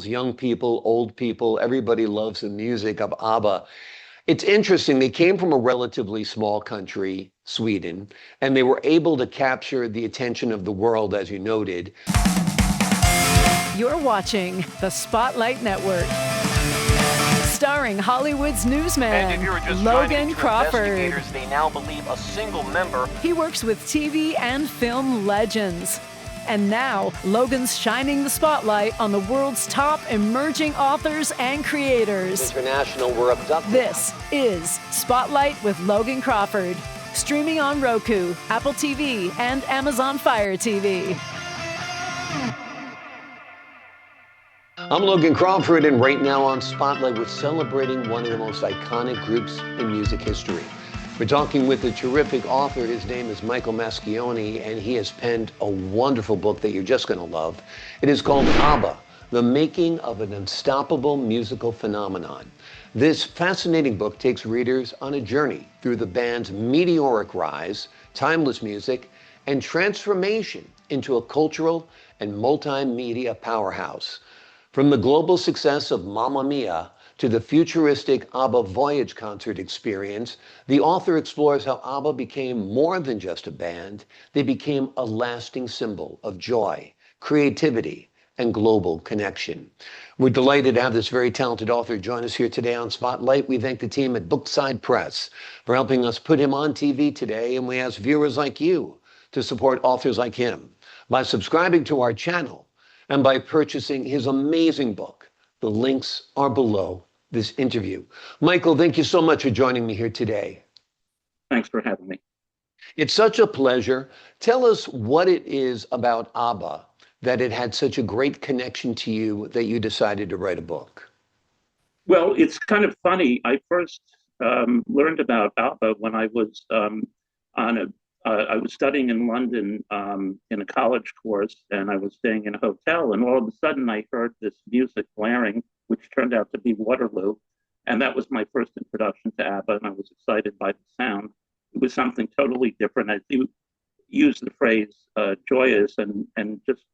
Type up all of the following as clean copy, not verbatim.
young people, old people, everybody loves the music of ABBA. It's interesting, they came from a relatively small country, Sweden, and they were able to capture the attention of the world, as you noted. You're watching the Spotlight Network. Starring Hollywood's newsman, Logan Crawford. They now believe a single member. He works with TV and film legends. And now, Logan's shining the spotlight on the world's top emerging authors and creators. International were abducted. This is Spotlight with Logan Crawford. Streaming on Roku, Apple TV, and Amazon Fire TV. I'm Logan Crawford, and right now on Spotlight, we're celebrating one of the most iconic groups in music history. We're talking with a terrific author. His name is Michael Mascioni, and he has penned a wonderful book that you're just going to love. It is called ABBA, The Making of an Unstoppable Musical Phenomenon. This fascinating book takes readers on a journey through the band's meteoric rise, timeless music, and transformation into a cultural and multimedia powerhouse. From the global success of Mamma Mia to the futuristic ABBA Voyage concert experience, the author explores how ABBA became more than just a band. They became a lasting symbol of joy, creativity, and global connection. We're delighted to have this very talented author join us here today on Spotlight. We thank the team at Bookside Press for helping us put him on TV today, and we ask viewers like you to support authors like him by subscribing to our channel and by purchasing his amazing book. The links are below this interview. Michael, thank you so much for joining me here today. Thanks for having me. It's such a pleasure. Tell us what it is about ABBA that it had such a great connection to you that you decided to write a book. Well, it's kind of funny. I first learned about ABBA when I was I was studying in London in a college course, and I was staying in a hotel, and all of a sudden I heard this music blaring, which turned out to be Waterloo. And that was my first introduction to ABBA, and I was excited by the sound. It was something totally different. I do use the phrase joyous and just,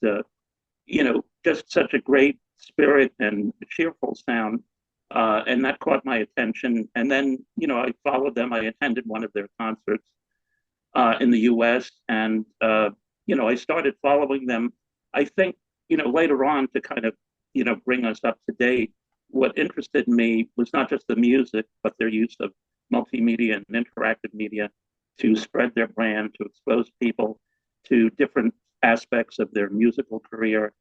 just such a great spirit and cheerful sound. And that caught my attention. And then, I followed them. I attended one of their concerts in the US. And, I started following them. I think, later on to kind of, bring us up to date, what interested me was not just the music, but their use of multimedia and interactive media to spread their brand, to expose people to different aspects of their musical career,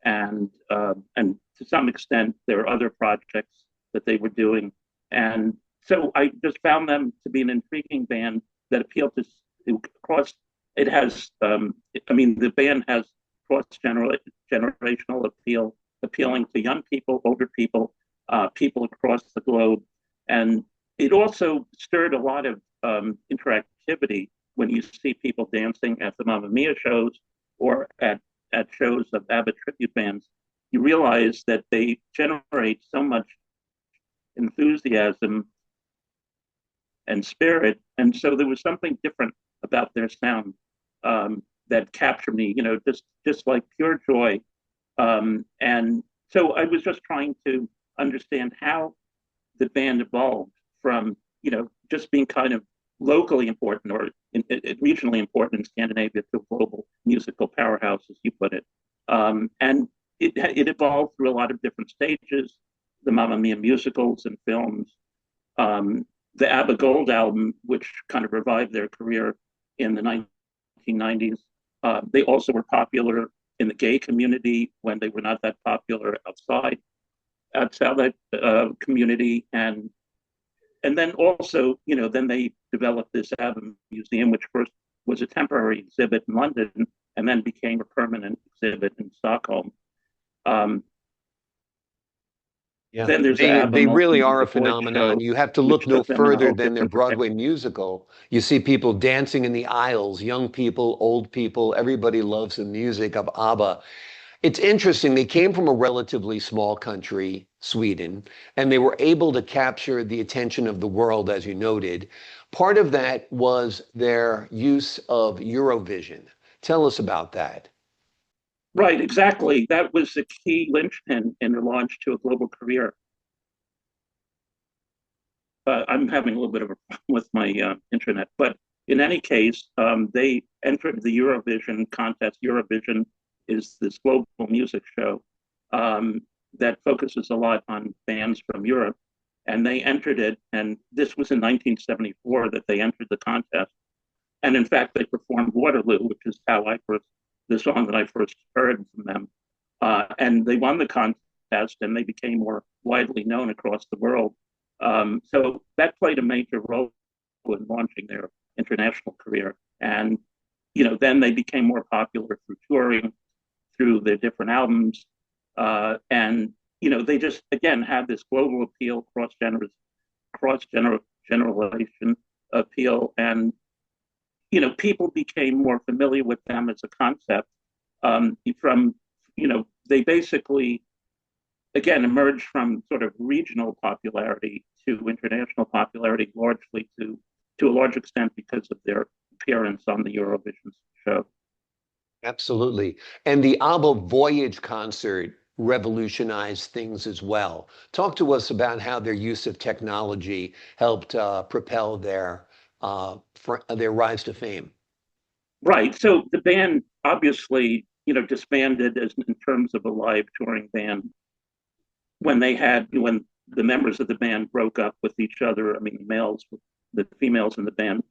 and to some extent their other projects that they were doing. And so I just found them to be an intriguing band that appealed to cross. It has, the band has cross-generational appeal, appealing to young people, older people, people across the globe. And it also stirred a lot of interactivity when you see people dancing at the Mamma Mia shows or at shows of ABBA tribute bands. You realize that they generate so much enthusiasm and spirit. And so there was something different about their sound that captured me, just like pure joy. And so I was just trying to understand how the band evolved from, just being kind of locally important or regionally important in Scandinavia to a global musical powerhouse, as you put it. And it evolved through a lot of different stages, the Mamma Mia musicals and films, the ABBA Gold album, which kind of revived their career in the 1990s. They also were popular in the gay community when they were not that popular outside that community. And then also, then they developed this ABBA Museum, which first was a temporary exhibit in London and then became a permanent exhibit in Stockholm. Yeah, then there's they really are a the Voyage phenomenon. show, You have to look which no took them in a further whole than their different Broadway direction. musical. You see people dancing in the aisles, young people, old people, everybody loves the music of ABBA. It's interesting, they came from a relatively small country, Sweden, and they were able to capture the attention of the world, as you noted. Part of that was their use of Eurovision. Tell us about that. Right, exactly. That was the key linchpin in the launch to a global career. I'm having a little bit of a problem with my internet, but in any case, they entered the Eurovision contest. Eurovision is this global music show that focuses a lot on bands from Europe, and they entered it. And this was in 1974 that they entered the contest. And in fact, they performed Waterloo, which is how the song that I first heard from them. And they won the contest, and they became more widely known across the world. So that played a major role in launching their international career. And, then they became more popular through touring, through their different albums. And, they just, again, had this global appeal, cross-generation appeal. And, people became more familiar with them as a concept they basically again emerged from sort of regional popularity to international popularity, largely to a large extent because of their appearance on the Eurovision show. Absolutely. And the ABBA Voyage concert revolutionized things as well. Talk to us about how their use of technology helped propel their rise to fame. Right. So the band obviously, disbanded in terms of a live touring band when the members of the band broke up with each other. I mean, the females in the band.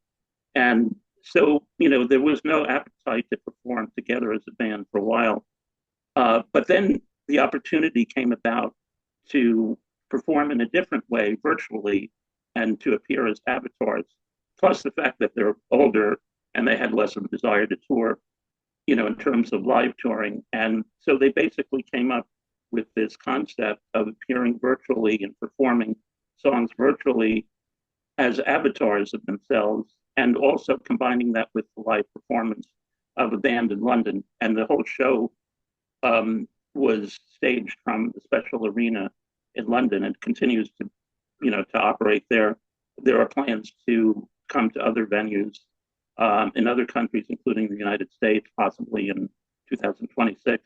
And so, there was no appetite to perform together as a band for a while. But then the opportunity came about to perform in a different way, virtually, and to appear as avatars. Plus the fact that they're older and they had less of a desire to tour, in terms of live touring. And so they basically came up with this concept of appearing virtually and performing songs virtually as avatars of themselves, and also combining that with the live performance of a band in London. And the whole show was staged from the Special Arena in London and continues to operate there. There are plans to come to other venues in other countries, including the United States, possibly in 2026.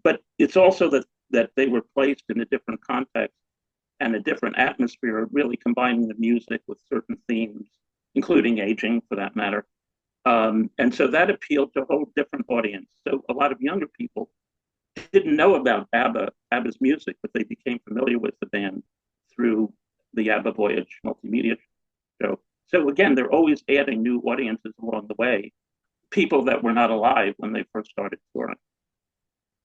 But it's also that they were placed in a different context and a different atmosphere, really combining the music with certain themes, including aging, for that matter. And so that appealed to a whole different audience. So a lot of younger people didn't know about ABBA's music, but they became familiar with the band through the ABBA Voyage multimedia show. So again, they're always adding new audiences along the way, people that were not alive when they first started touring.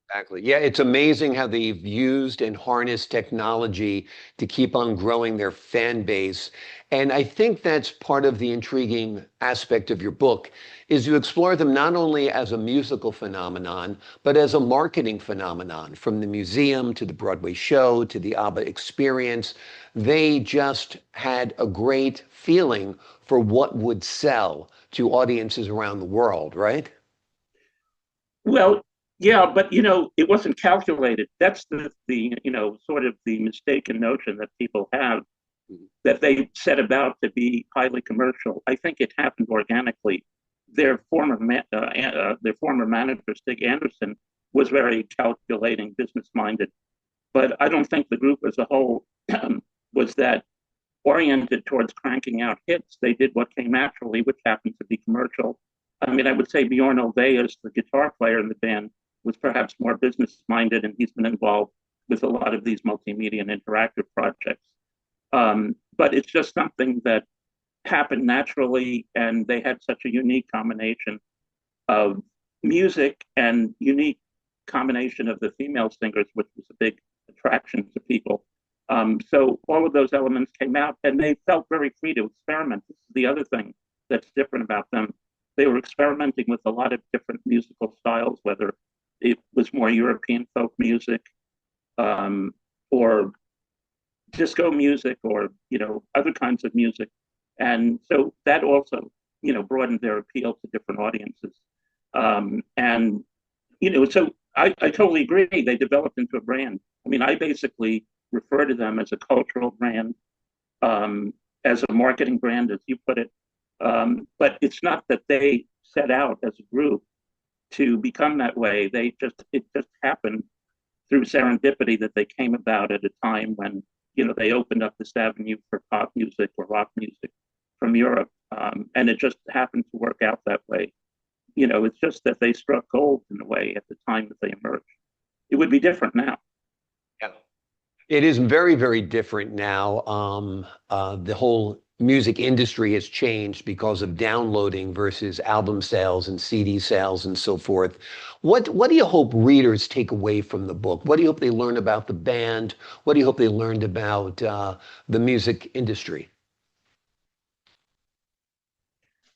Exactly. Yeah, it's amazing how they've used and harnessed technology to keep on growing their fan base. And I think that's part of the intriguing aspect of your book is you explore them not only as a musical phenomenon, but as a marketing phenomenon. From the museum to the Broadway show to the ABBA experience, they just had a great feeling for what would sell to audiences around the world, right? Well, yeah, but it wasn't calculated. That's the sort of the mistaken notion that people have, that they set about to be highly commercial. I think it happened organically. Their former manager, Stig Anderson, was very calculating, business-minded. But I don't think the group as a whole was that oriented towards cranking out hits. They did what came naturally, which happened to be commercial. I mean, I would say Bjorn Ulvaeus, the guitar player in the band, was perhaps more business-minded, and he's been involved with a lot of these multimedia and interactive projects. But it's just something that happened naturally, and they had such a unique combination of music and unique combination of the female singers, which was a big attraction to people. So all of those elements came out, and they felt very free to experiment. This is the other thing that's different about them. They were experimenting with a lot of different musical styles, whether it was more European folk music, or disco music, or other kinds of music, and so that also broadened their appeal to different audiences. And so I totally agree. They developed into a brand. I mean, I basically refer to them as a cultural brand, as a marketing brand, as you put it. But it's not that they set out as a group to become that way. It just happened through serendipity that they came about at a time when, they opened up this avenue for pop music or rock music from Europe. And it just happened to work out that way. It's just that they struck gold in a way at the time that they emerged. It would be different now. Yeah. It is very, very different now. The whole music industry has changed because of downloading versus album sales and CD sales and so forth. What do you hope readers take away from the book? What do you hope they learn about the band? What do you hope they learned about the music industry?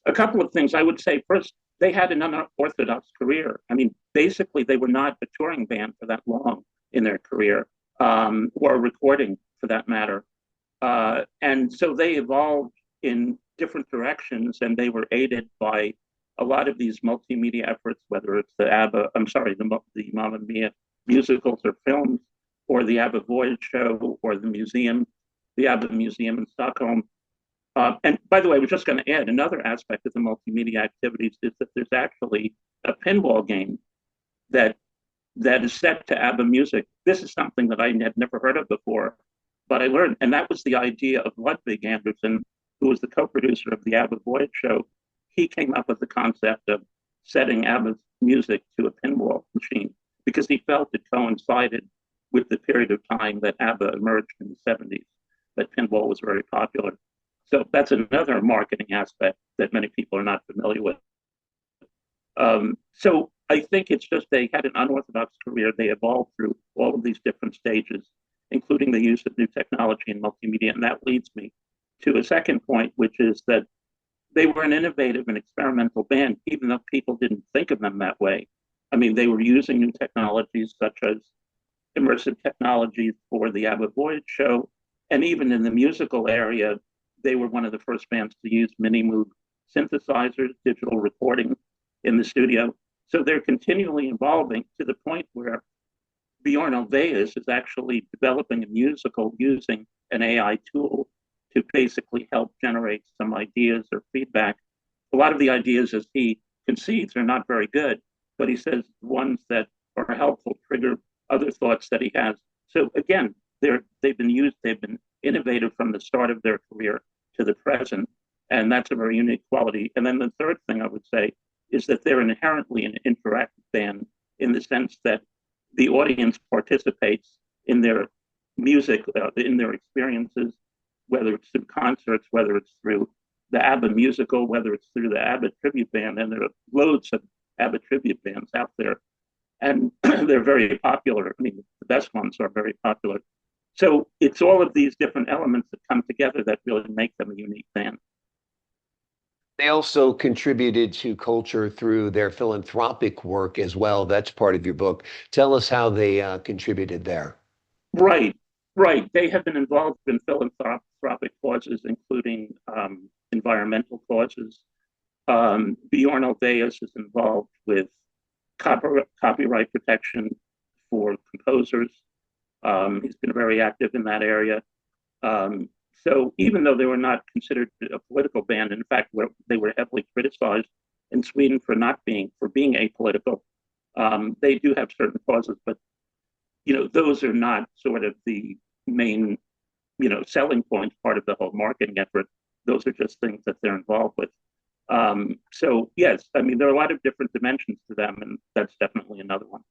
A couple of things. I would say first, they had an unorthodox career. I mean, basically, they were not a touring band for that long in their career, or recording for that matter. And so they evolved in different directions, and they were aided by a lot of these multimedia efforts, whether it's the Mamma Mia musicals or films, or the ABBA Voyage show, or the ABBA Museum in Stockholm. And by the way, we're just going to add another aspect of the multimedia activities is that there's actually a pinball game that is set to ABBA music. This is something that I had never heard of before, but I learned, and that was the idea of Ludwig Anderson, who was the co-producer of the ABBA Voyage show. He came up with the concept of setting ABBA's music to a pinball machine because he felt it coincided with the period of time that ABBA emerged in the 70s, that pinball was very popular. So that's another marketing aspect that many people are not familiar with. So I think it's just they had an unorthodox career. They evolved through all of these different stages, including the use of new technology and multimedia. And that leads me to a second point, which is that they were an innovative and experimental band, even though people didn't think of them that way. I mean, they were using new technologies such as immersive technologies for the ABBA Voyage show. And even in the musical area, they were one of the first bands to use mini-moog synthesizers, digital recording in the studio. So they're continually evolving to the point where Bjorn Ulvaeus is actually developing a musical using an AI tool to basically help generate some ideas or feedback. A lot of the ideas, as he concedes, are not very good, but he says ones that are helpful trigger other thoughts that he has. So again, they've been innovative from the start of their career to the present, and that's a very unique quality. And then the third thing I would say is that they're inherently an interactive band in the sense that the audience participates in their music, in their experiences, whether it's through concerts, whether it's through the ABBA musical, whether it's through the ABBA tribute band, and there are loads of ABBA tribute bands out there, and they're very popular. I mean, the best ones are very popular. So it's all of these different elements that come together that really make them a unique band. They also contributed to culture through their philanthropic work as well. That's part of your book. Tell us how they contributed there. Right. They have been involved in philanthropic causes, including environmental causes. Bjorn Ulvaeus is involved with copyright protection for composers. He's been very active in that area. So even though they were not considered a political band, in fact, they were heavily criticized in Sweden for being apolitical, they do have certain causes, but those are not sort of the main, selling points, part of the whole marketing effort. Those are just things that they're involved with. So yes, I mean, there are a lot of different dimensions to them, and that's definitely another one.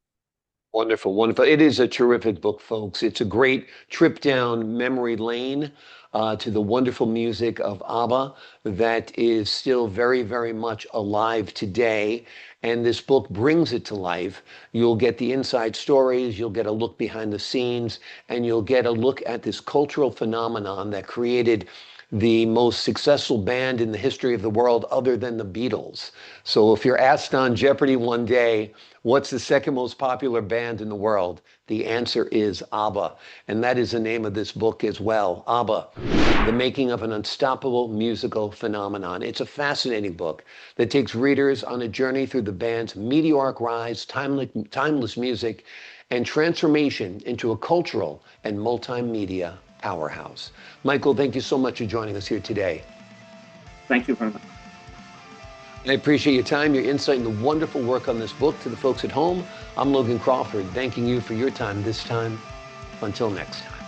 Wonderful, wonderful. It is a terrific book, folks. It's a great trip down memory lane to the wonderful music of ABBA that is still very, very much alive today. And this book brings it to life. You'll get the inside stories, you'll get a look behind the scenes, and you'll get a look at this cultural phenomenon that created the most successful band in the history of the world other than the Beatles. So if you're asked on Jeopardy one day, what's the second most popular band in the world? The answer is ABBA. And that is the name of this book as well, ABBA, The Making of an Unstoppable Musical Phenomenon. It's a fascinating book that takes readers on a journey through the band's meteoric rise, timeless music, and transformation into a cultural and multimedia powerhouse. Michael, thank you so much for joining us here today. Thank you very much. I appreciate your time, your insight, and the wonderful work on this book. To the folks at home, I'm Logan Crawford, thanking you for your time this time. Until next time.